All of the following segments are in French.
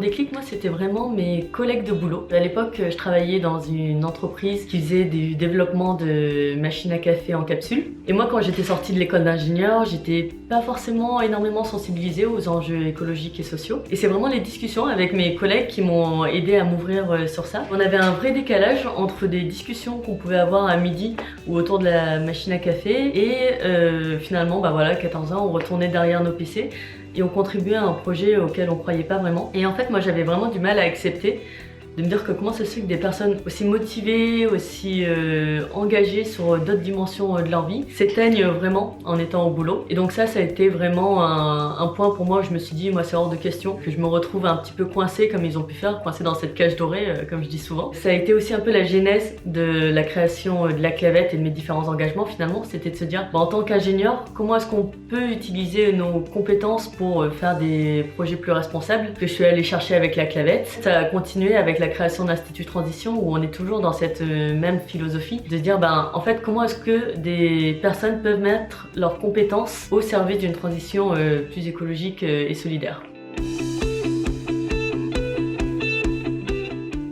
déclic, moi, c'était vraiment mes collègues de boulot. À l'époque, je travaillais dans une entreprise qui faisait du développement de machines à café en capsule. Et moi, quand j'étais sortie de l'école d'ingénieur, j'étais pas forcément énormément sensibilisée aux enjeux écologiques et sociaux. Et c'est vraiment les discussions avec mes collègues qui m'ont aidé à m'ouvrir sur ça. On avait un vrai décalage entre des discussions qu'on pouvait avoir à midi ou autour de la machine à café et finalement, bah voilà, 14 ans, on retournait derrière nos PC et on contribuait à un projet auquel on croyait pas vraiment. Et en fait, moi, j'avais vraiment du mal à accepter de me dire que comment ça se fait que des personnes aussi motivées, aussi engagées sur d'autres dimensions de leur vie s'éteignent vraiment en étant au boulot. Et donc ça a été vraiment un point pour moi où je me suis dit, moi c'est hors de question que je me retrouve un petit peu coincée comme ils ont pu faire, coincée dans cette cage dorée comme je dis souvent. Ça a été aussi un peu la genèse de la création de la clavette et de mes différents engagements finalement, c'était de se dire, en tant qu'ingénieur, comment est-ce qu'on peut utiliser nos compétences pour faire des projets plus responsables que je suis allée chercher avec la clavette. Ça a continué avec la création d'Institut Transition où on est toujours dans cette même philosophie de se dire en fait comment est-ce que des personnes peuvent mettre leurs compétences au service d'une transition plus écologique et solidaire.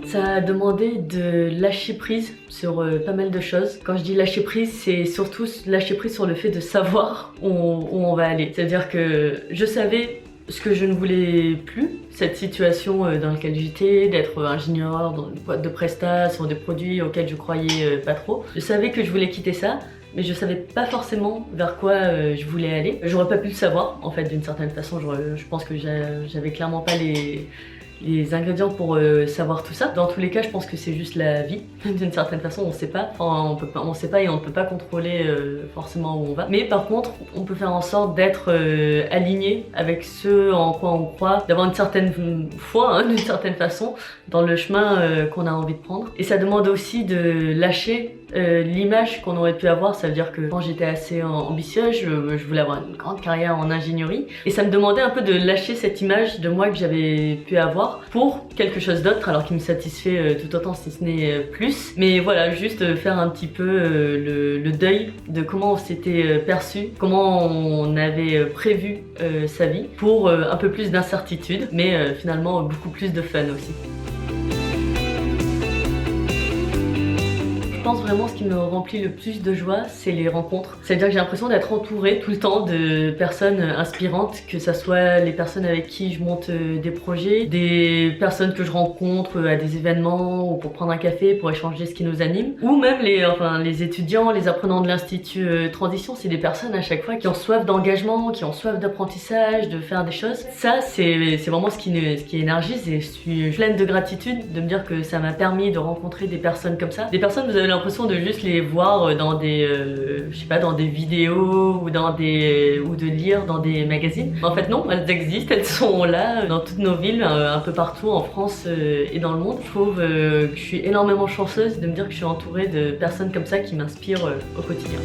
Ça a demandé de lâcher prise sur pas mal de choses. Quand je dis lâcher prise, c'est surtout lâcher prise sur le fait de savoir où on va aller. C'est-à-dire que je savais ce que je ne voulais plus, cette situation dans laquelle j'étais, d'être ingénieur dans une boîte de prestat sur des produits auxquels je croyais pas trop. Je savais que je voulais quitter ça, mais je savais pas forcément vers quoi je voulais aller. J'aurais pas pu le savoir, en fait, d'une certaine façon. Je pense que j'avais clairement pas les ingrédients pour savoir tout ça. Dans tous les cas, je pense que c'est juste la vie. D'une certaine façon, on sait pas. Enfin, on sait pas et on ne peut pas contrôler forcément où on va. Mais par contre, on peut faire en sorte d'être aligné avec ce en quoi on croit, d'avoir une certaine foi, d'une certaine façon, dans le chemin qu'on a envie de prendre. Et ça demande aussi de lâcher l'image qu'on aurait pu avoir. Ça veut dire que quand j'étais assez ambitieuse, je voulais avoir une grande carrière en ingénierie. Et ça me demandait un peu de lâcher cette image de moi que j'avais pu avoir pour quelque chose d'autre, alors qui me satisfait tout autant si ce n'est plus. Mais voilà, juste faire un petit peu le deuil de comment on s'était perçu, comment on avait prévu sa vie, pour un peu plus d'incertitude, mais finalement beaucoup plus de fun aussi. Je pense vraiment ce qui me remplit le plus de joie, c'est les rencontres. C'est-à-dire que j'ai l'impression d'être entourée tout le temps de personnes inspirantes, que ça soit les personnes avec qui je monte des projets, des personnes que je rencontre à des événements ou pour prendre un café, pour échanger ce qui nous anime, ou même les étudiants, les apprenants de l'Institut Transition, c'est des personnes à chaque fois qui ont soif d'engagement, qui ont soif d'apprentissage, de faire des choses. Ça, c'est vraiment ce qui énergise et je suis pleine de gratitude de me dire que ça m'a permis de rencontrer des personnes comme ça. Des personnes, vous avez l'impression de juste les voir dans des, je sais pas, dans des vidéos ou ou de lire dans des magazines. En fait non, elles existent, elles sont là dans toutes nos villes, un peu partout en France et dans le monde. Je trouve que je suis énormément chanceuse de me dire que je suis entourée de personnes comme ça qui m'inspirent au quotidien.